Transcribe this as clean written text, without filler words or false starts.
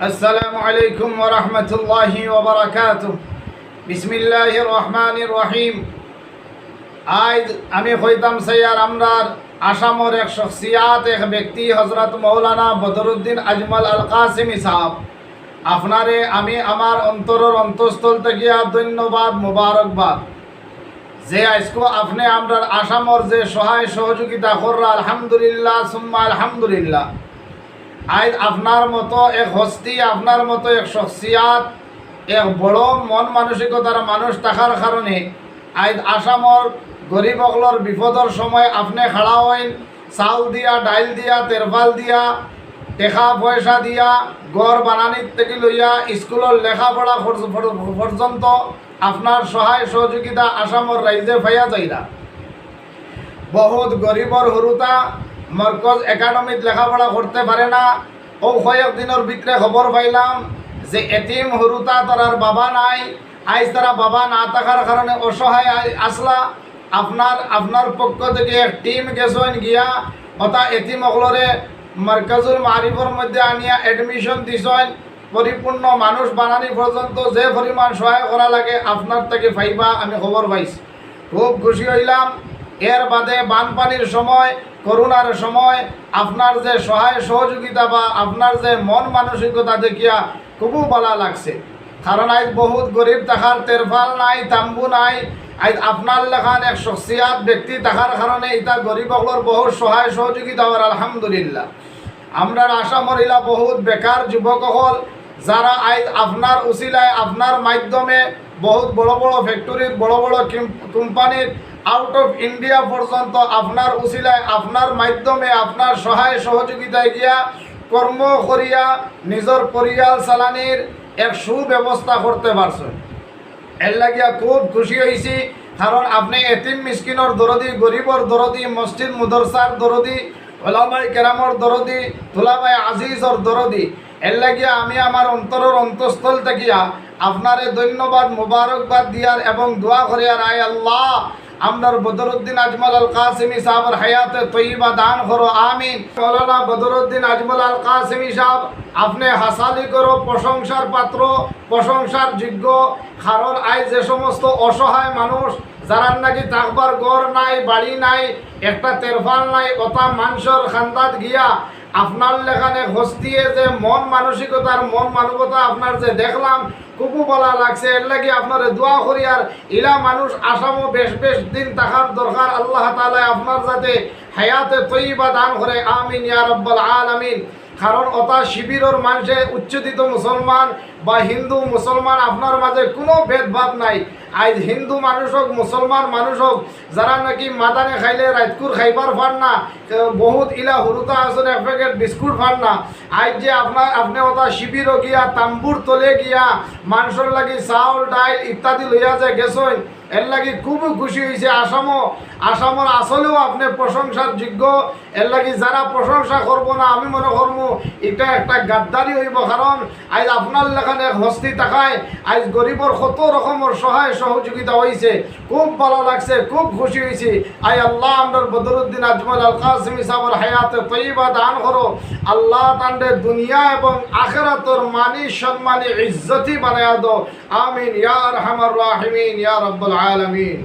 আসসালামু আলাইকুম ওয়া রাহমাতুল্লাহি ওয়া বারাকাতুহু। বিসমিল্লাহির রহমানির রহিম। আজ আমি কইতাম স্যার আমরার আসামের এক শখসিয়াত, এক ব্যক্তি হযরত মাওলানা বদরুদ্দিন আজমল আল কাসেমি সাহেব, আপনারে আমি আমার অন্তরের অন্তঃস্থল থেকে ধন্যবাদ, মুবারকবাদ যে আজকে আপনি আমরার আসামের যে সহায় সহযোগিতা কররা, আলহামদুলিল্লাহ সুম্মা আলহামদুলিল্লাহ। আজ আপনার মতো এক হস্তি, আপনার মতো এক শখসিয়াত, এক বড় মন মানসিকতার মানুষ থাকার কারণে আজ আসামর গরিব অকলর বিপদর সময় আপনি খাড়া হইন, চাউল দিয়া, ডাইল দিয়া, তেরপাল দিয়া, টেকা পয়সা দিয়া, গড় বানানির থেকে লইয়া স্কুলের লেখাপড়া পর্যন্ত আপনার সহায় সহযোগিতা আসামর রাইজে পাইয়া যাইরা। বহুত গরিবর হরুতা মরকজ একাডেমিত লেখাপড়া করতে পারে না। ও কয়েক দিনের ভিতরে খবর পাইলাম যে এতিম হরুতা তারার বাবা নাই। আজ তারা বাবা না থাকার কারণে অসহায় আসলা। আপনার পক্ষ থেকে এক টিম গেছেন গিয়া অতা এতিম অকলরে মার্কাজুল মারিফর মধ্যে আনিয়া এডমিশন দিছেন। পরিপূর্ণ মানুষ বানানি পর্যন্ত যে পরিমাণ সহায় করা লাগে আপনার থেকে পাইবা, আমি খবর পাইছি। খুব খুশি হইলাম। এর বাদে বানপানির সময়, করোনার সময় আপনার যে সহায় সহযোগিতা বা আপনার যে মন মানসিকতা দেখিয়া খুবই ভালো লাগছে। কারণ আজ বহুত গরিব থাকার তেরফাল নাই, তাম্বু নাই। আজ আপনার লেখান এক শখসিয়াত ব্যক্তি থাকার কারণে এটা গরিব অকলর বহুত সহায় সহযোগিতা হওয়ার আলহামদুলিল্লাহ। আমরা আসামর ইলা বহুত বেকার যুবক হল যারা আজ আপনার উসিলায়, আপনার মাধ্যমে বহুত বড় বড় ফ্যাক্টরির, বড় বড় কোম্পানির আউট অফ ইন্ডিয়া পর্যন্ত আপনার উসিলায়, আপনার মাধ্যমে, আপনার সহায় সহযোগিতায় গিয়া কর্ম করিয়া নিজের পরিয়াল চালানির এক সুব্যবস্থা করতে পারছেন। এর লাগিয়া খুব খুশি হয়েছি। কারণ আপনি এতিম মিসকিনের দরদি, গরিবর দরদি, মসজিদ মুদরসার দরদি, ওলামাই কেরামর দরদি, তুলাবাই আজিজর দরদি। এর লাগিয়া আমি আমার অন্তরের অন্তঃস্থল থাকিয়া আপনারে ধন্যবাদ, মুবারকবাদ দিয়ার এবং দোয়া করিয়ার, আয় আল্লাহ আমরার বদরুদ্দিন আজমল আল কাসেমি সাহেবের হায়াতে তৈবা দান করো, আমিন। মৌলানা বদরুদ্দিন আজমল আল কাসেমি সাহেব আপনি হাসালি করো, প্রশংসার পাত্র, প্রশংসার যোগ্য। কারণ আজ যে সমস্ত অসহায় মানুষ যারা নাকি থাকবার ঘর নাই, বাড়ি নাই, একটা তেরফাল নাই, অতা মানুষের খান্দাত গিয়া আপনার লেখানে হস্তিয়ে যে মন মানসিকতার, মন মানবতা আপনার যে দেখলাম, খুবই ভালো লাগছে। এর লাগে আপনার দোয়া করি আর ইলা মানুষ আসামও বেশ বেশ দিন থাকার দরকার। আল্লাহ তাআলা আপনার যাতে হায়াতে তৈবা দান করে, আমিন ইয়া রাব্বাল আলামিন। কারণ অতা শিবিরের মানুষে উচ্চতিত মুসলমান বা হিন্দু মুসলমান আপনার মাঝে কোনো ভেদভাব নাই। আজ হিন্দু মানুষ হোক, মুসলমান মানুষ হোক, যারা নাকি মাদানে খাইলে রাতকুর খাইবার পান না, বহুত ইলা হরুতা আসলে এক প্যাকেট বিস্কুট পান না। আজ যে আপনি ওটা শিবিরও গিয়া, তাম্বুর তলে গিয়া মানুষের লাগি চাউল, ডাইল ইত্যাদি লইয়া যে গেছেন, এর লাগি খুবই খুশি হয়েছে। আসামের আসলেও আপনি প্রশংসার যোগ্য। এর লাগি যারা প্রশংসা করবো না, আমি মনে করবো এটা একটা গাদ্দারি হইব। কারণ আজ আপনার লেখানে হস্তি থাকায় আজ গরিবর কত রকমের সহায় সহযোগিতা হয়েছে। খুব ভালো লাগছে, খুব খুশি হয়েছি। আয় আল্লাহ আমরার বদরুদ্দিন আজমল আল কাসেমি সাহেবের হায়াতে তৈবা দান করো। আল্লাহ তান্ডে দুনিয়া এবং আখিরাতের মানি সম্মানী ইজ্জতি বানায়া দো, আমিন ইয়া আরহামার রাহিমিন ইয়া রাব্বাল আলামিন।